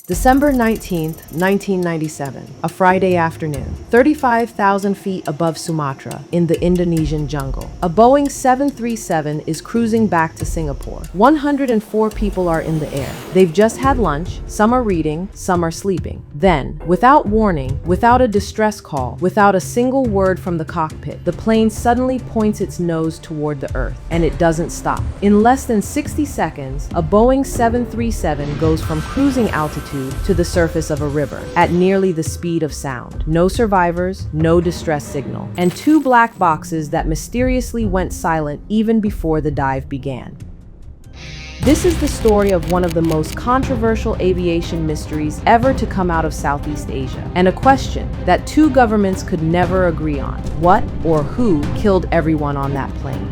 December 19th, 1997, a Friday afternoon, 35,000 feet above Sumatra in the Indonesian jungle. A Boeing 737 is cruising back to Singapore. 104 people are in the air. They've just had lunch, some are reading, some are sleeping. Then, without warning, without a distress call, without a single word from the cockpit, the plane suddenly points its nose toward the earth, and it doesn't stop. In less than 60 seconds, a Boeing 737 goes from cruising altitude to the surface of a river at nearly the speed of sound. No survivors, no distress signal, and two black boxes that mysteriously went silent even before the dive began. This is the story of one of the most controversial aviation mysteries ever to come out of Southeast Asia, and a question that two governments could never agree on. What or who killed everyone on that plane?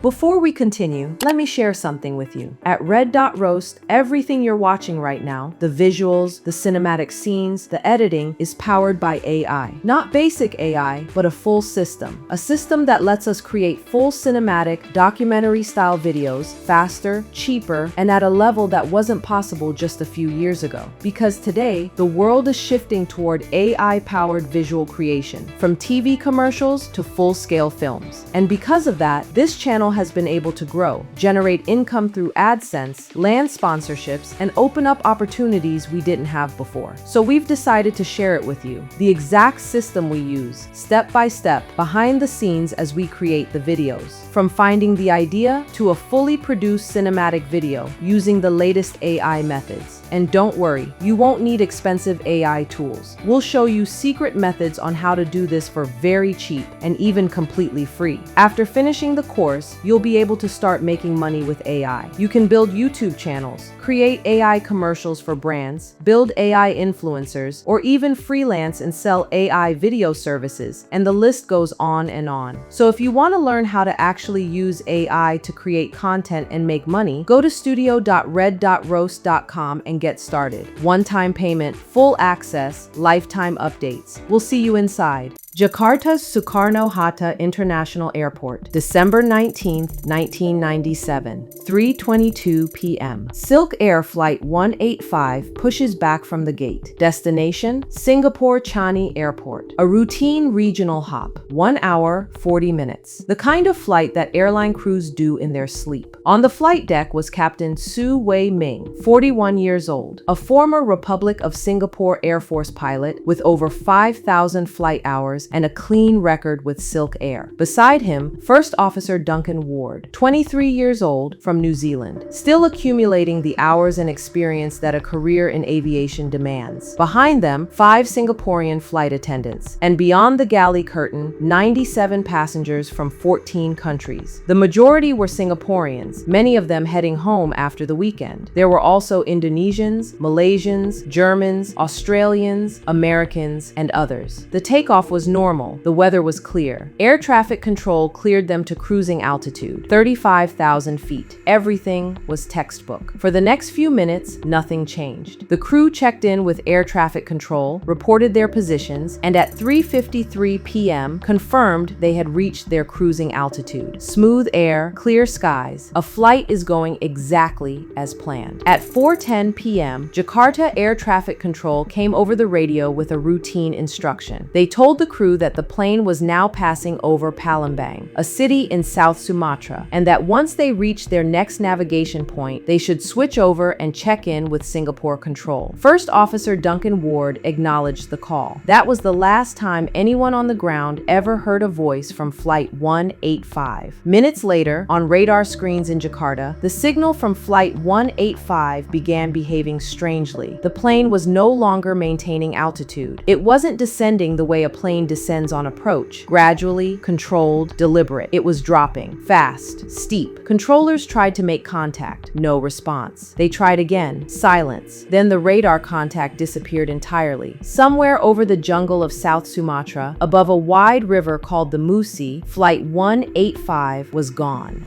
Before we continue, let me share something with you. At Red Dot Roast, everything you're watching right now, the visuals, the cinematic scenes, the editing, is powered by AI. Not basic AI, but a full system. A system that lets us create full cinematic, documentary-style videos faster, cheaper, and at a level that wasn't possible just a few years ago. Because today, the world is shifting toward AI-powered visual creation, from TV commercials to full-scale films. And because of that, this channel has been able to grow, generate income through AdSense, land sponsorships, and open up opportunities we didn't have before. So we've decided to share it with you, the exact system we use, step by step, behind the scenes as we create the videos. From finding the idea to a fully produced cinematic video using the latest AI methods. And don't worry, you won't need expensive AI tools. We'll show you secret methods on how to do this for very cheap and even completely free. After finishing the course, you'll be able to start making money with AI. You can build YouTube channels, create AI commercials for brands, build AI influencers, or even freelance and sell AI video services, and the list goes on and on. So if you want to learn how to actually use AI to create content and make money, go to studio.red.roast.com and get started. One-time payment, full access, lifetime updates. We'll see you inside. Jakarta's Soekarno-Hatta International Airport, December 19th, 1997, 3:22 p.m. SilkAir Flight 185 pushes back from the gate. Destination, Singapore Changi Airport. A routine regional hop, 1 hour, 40 minutes. The kind of flight that airline crews do in their sleep. On the flight deck was Captain Su Wei Ming, 41 years old, a former Republic of Singapore Air Force pilot with over 5,000 flight hours and a clean record with SilkAir. Beside him, First Officer Duncan Ward, 23 years old, from New Zealand, still accumulating the hours and experience that a career in aviation demands. Behind them, 5 Singaporean flight attendants, and beyond the galley curtain, 97 passengers from 14 countries. The majority were Singaporeans, many of them heading home after the weekend. There were also Indonesians, Malaysians, Germans, Australians, Americans, and others. The takeoff was normal. The weather was clear. Air traffic control cleared them to cruising altitude, 35,000 feet. Everything was textbook. For the next few minutes, nothing changed. The crew checked in with air traffic control, reported their positions, and at 3:53 p.m. confirmed they had reached their cruising altitude. Smooth air, clear skies. A flight is going exactly as planned. At 4:10 p.m., Jakarta Air Traffic Control came over the radio with a routine instruction. They told the crew that the plane was now passing over Palembang, a city in South Sumatra, and that once they reached their next navigation point, they should switch over and check in with Singapore Control. First Officer Duncan Ward acknowledged the call. That was the last time anyone on the ground ever heard a voice from Flight 185. Minutes later, on radar screens in Jakarta, the signal from Flight 185 began behaving strangely. The plane was no longer maintaining altitude. It wasn't descending the way a plane descends on approach, gradually, controlled, deliberate. It was dropping, fast, steep. Controllers tried to make contact, no response. They tried again, silence. Then the radar contact disappeared entirely. Somewhere over the jungle of South Sumatra, above a wide river called the Musi, Flight 185 was gone.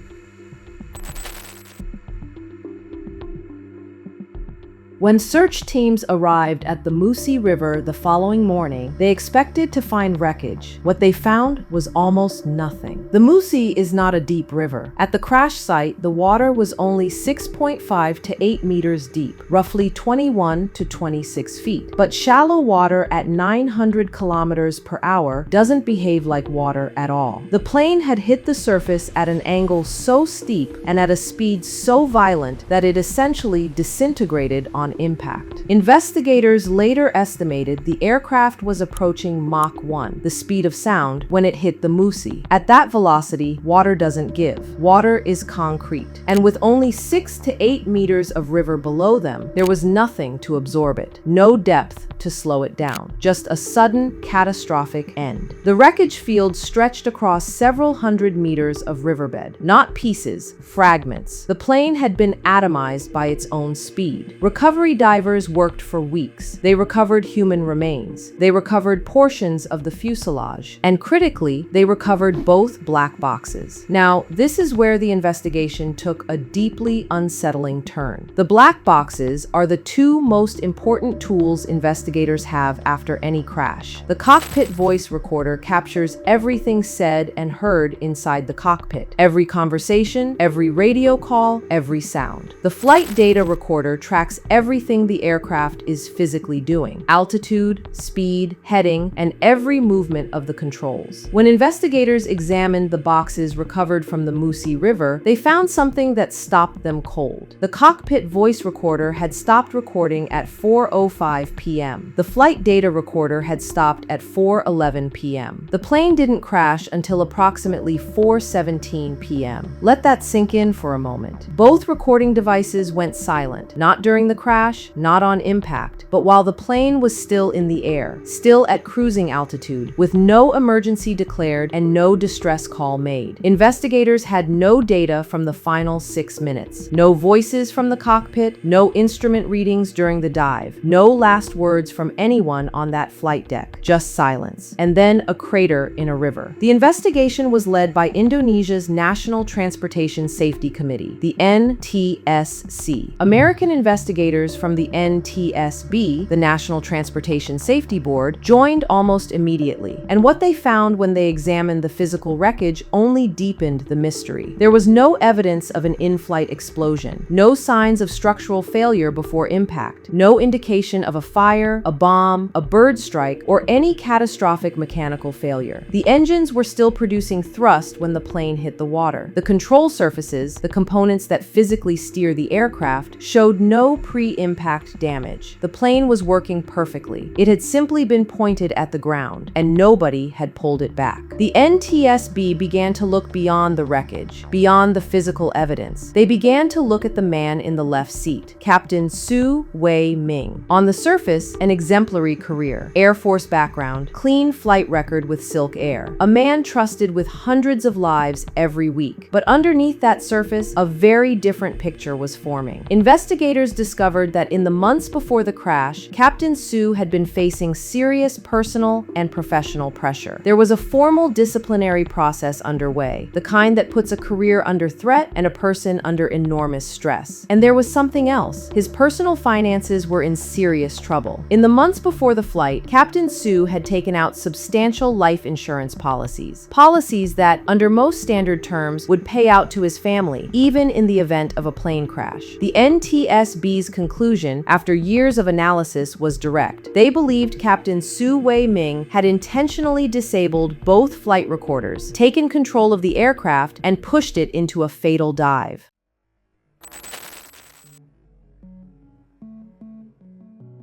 When search teams arrived at the Musi River the following morning, they expected to find wreckage. What they found was almost nothing. The Musi is not a deep river. At the crash site, the water was only 6.5 to 8 meters deep, roughly 21 to 26 feet. But shallow water at 900 kilometers per hour doesn't behave like water at all. The plane had hit the surface at an angle so steep and at a speed so violent that it essentially disintegrated on impact. Investigators later estimated the aircraft was approaching Mach 1, the speed of sound, when it hit the Musi. At that velocity, water doesn't give. Water is concrete. And with only 6 to 8 meters of river below them, there was nothing to absorb it. No depth to slow it down. Just a sudden, catastrophic end. The wreckage field stretched across several hundred meters of riverbed. Not pieces, fragments. The plane had been atomized by its own speed. Recovery divers worked for weeks. They recovered human remains. They recovered portions of the fuselage. And critically, they recovered both black boxes. Now, this is where the investigation took a deeply unsettling turn. The black boxes are the two most important tools investigators have after any crash. The cockpit voice recorder captures everything said and heard inside the cockpit. Every conversation, every radio call, every sound. The flight data recorder tracks everything the aircraft is physically doing. Altitude, speed, heading, and every movement of the controls. When investigators examined the boxes recovered from the Musi River, they found something that stopped them cold. The cockpit voice recorder had stopped recording at 4:05 p.m. The flight data recorder had stopped at 4:11 p.m. The plane didn't crash until approximately 4:17 p.m. Let that sink in for a moment. Both recording devices went silent, not during the crash, not on impact, but while the plane was still in the air, still at cruising altitude, with no emergency declared and no distress call made. Investigators had no data from the final 6 minutes. No voices from the cockpit, no instrument readings during the dive, no last words from anyone on that flight deck, just silence. And then a crater in a river. The investigation was led by Indonesia's National Transportation Safety Committee, the NTSC. American investigators from the NTSB, the National Transportation Safety Board, joined almost immediately. And what they found when they examined the physical wreckage only deepened the mystery. There was no evidence of an in-flight explosion, no signs of structural failure before impact, no indication of a fire, a bomb, a bird strike, or any catastrophic mechanical failure. The engines were still producing thrust when the plane hit the water. The control surfaces, the components that physically steer the aircraft, showed no pre-impact damage. The plane was working perfectly. It had simply been pointed at the ground, and nobody had pulled it back. The NTSB began to look beyond the wreckage, beyond the physical evidence. They began to look at the man in the left seat, Captain Su Wei Ming. On the surface, an exemplary career, Air Force background, clean flight record with SilkAir, a man trusted with hundreds of lives every week. But underneath that surface, a very different picture was forming. Investigators discovered that in the months before the crash, Captain Su had been facing serious personal and professional pressure. There was a formal disciplinary process underway, the kind that puts a career under threat and a person under enormous stress. And there was something else. His personal finances were in serious trouble. In the months before the flight, Captain Su had taken out substantial life insurance policies. Policies that, under most standard terms, would pay out to his family, even in the event of a plane crash. The NTSB's conclusion, after years of analysis, was direct. They believed Captain Su Wei Ming had intentionally disabled both flight recorders, taken control of the aircraft, and pushed it into a fatal dive.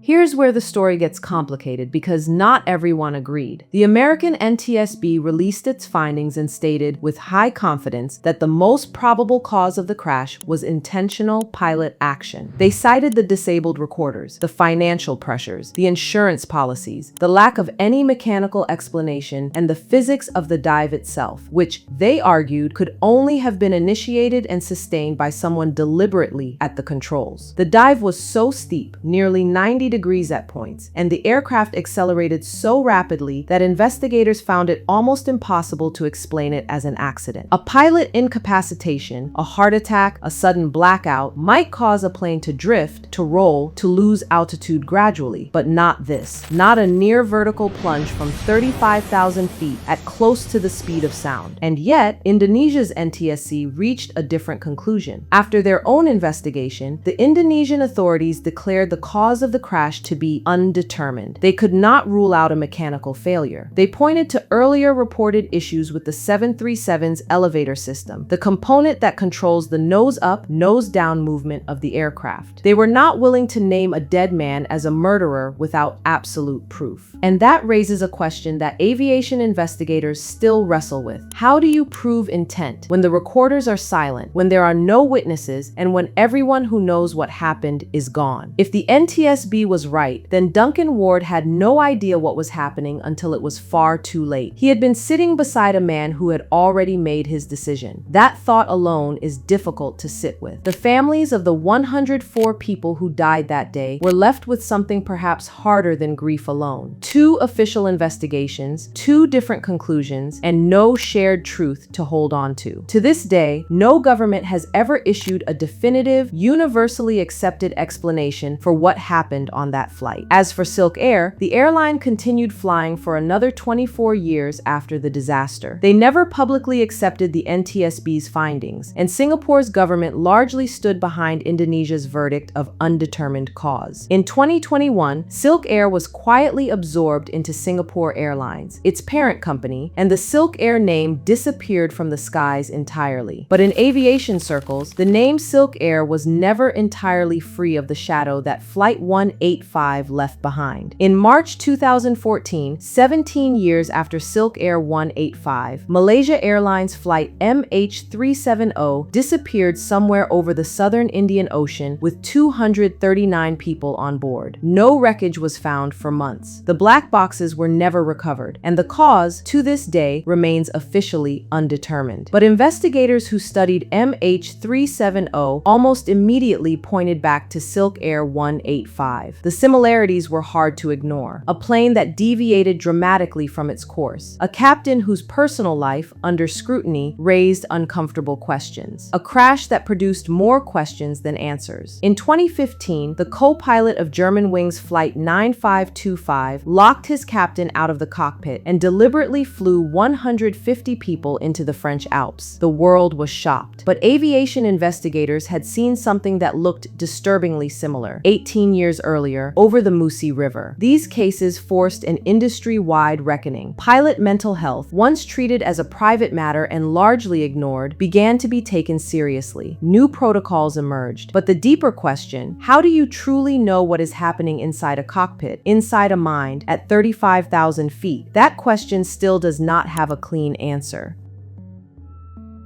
Here's where the story gets complicated because not everyone agreed. The American NTSB released its findings and stated with high confidence that the most probable cause of the crash was intentional pilot action. They cited the disabled recorders, the financial pressures, the insurance policies, the lack of any mechanical explanation, and the physics of the dive itself, which they argued could only have been initiated and sustained by someone deliberately at the controls. The dive was so steep, nearly 90 degrees at points, and the aircraft accelerated so rapidly that investigators found it almost impossible to explain it as an accident. A pilot incapacitation, a heart attack, a sudden blackout might cause a plane to drift, to roll, to lose altitude gradually, but not this. Not a near vertical plunge from 35,000 feet at close to the speed of sound. And yet, Indonesia's NTSC reached a different conclusion. After their own investigation, the Indonesian authorities declared the cause of the crash to be undetermined. They could not rule out a mechanical failure. They pointed to earlier reported issues with the 737's elevator system, the component that controls the nose-up, nose-down movement of the aircraft. They were not willing to name a dead man as a murderer without absolute proof. And that raises a question that aviation investigators still wrestle with. How do you prove intent when the recorders are silent, when there are no witnesses, and when everyone who knows what happened is gone? If the NTSB was right, then Duncan Ward had no idea what was happening until it was far too late. He had been sitting beside a man who had already made his decision. That thought alone is difficult to sit with. The families of the 104 people who died that day were left with something perhaps harder than grief alone. Two official investigations, two different conclusions, and no shared truth to hold on to. To this day, no government has ever issued a definitive, universally accepted explanation for what happened on that flight. As for SilkAir, the airline continued flying for another 24 years after the disaster. They never publicly accepted the NTSB's findings, and Singapore's government largely stood behind Indonesia's verdict of undetermined cause. In 2021, SilkAir was quietly absorbed into Singapore Airlines, its parent company, and the SilkAir name disappeared from the skies entirely. But in aviation circles, the name SilkAir was never entirely free of the shadow that Flight 185 left behind. In March 2014, 17 years after SilkAir 185, Malaysia Airlines flight MH370 disappeared somewhere over the southern Indian Ocean with 239 people on board. No wreckage was found for months. The black boxes were never recovered, and the cause, to this day, remains officially undetermined. But investigators who studied MH370 almost immediately pointed back to SilkAir 185. The similarities were hard to ignore. A plane that deviated dramatically from its course. A captain whose personal life, under scrutiny, raised uncomfortable questions. A crash that produced more questions than answers. In 2015, the co-pilot of Germanwings Flight 9525 locked his captain out of the cockpit and deliberately flew 150 people into the French Alps. The world was shocked. But aviation investigators had seen something that looked disturbingly similar 18 years earlier over the Musi River. These cases forced an industry-wide reckoning. Pilot mental health, once treated as a private matter and largely ignored, began to be taken seriously. New protocols emerged. But the deeper question, how do you truly know what is happening inside a cockpit, inside a mind, at 35,000 feet? That question still does not have a clean answer.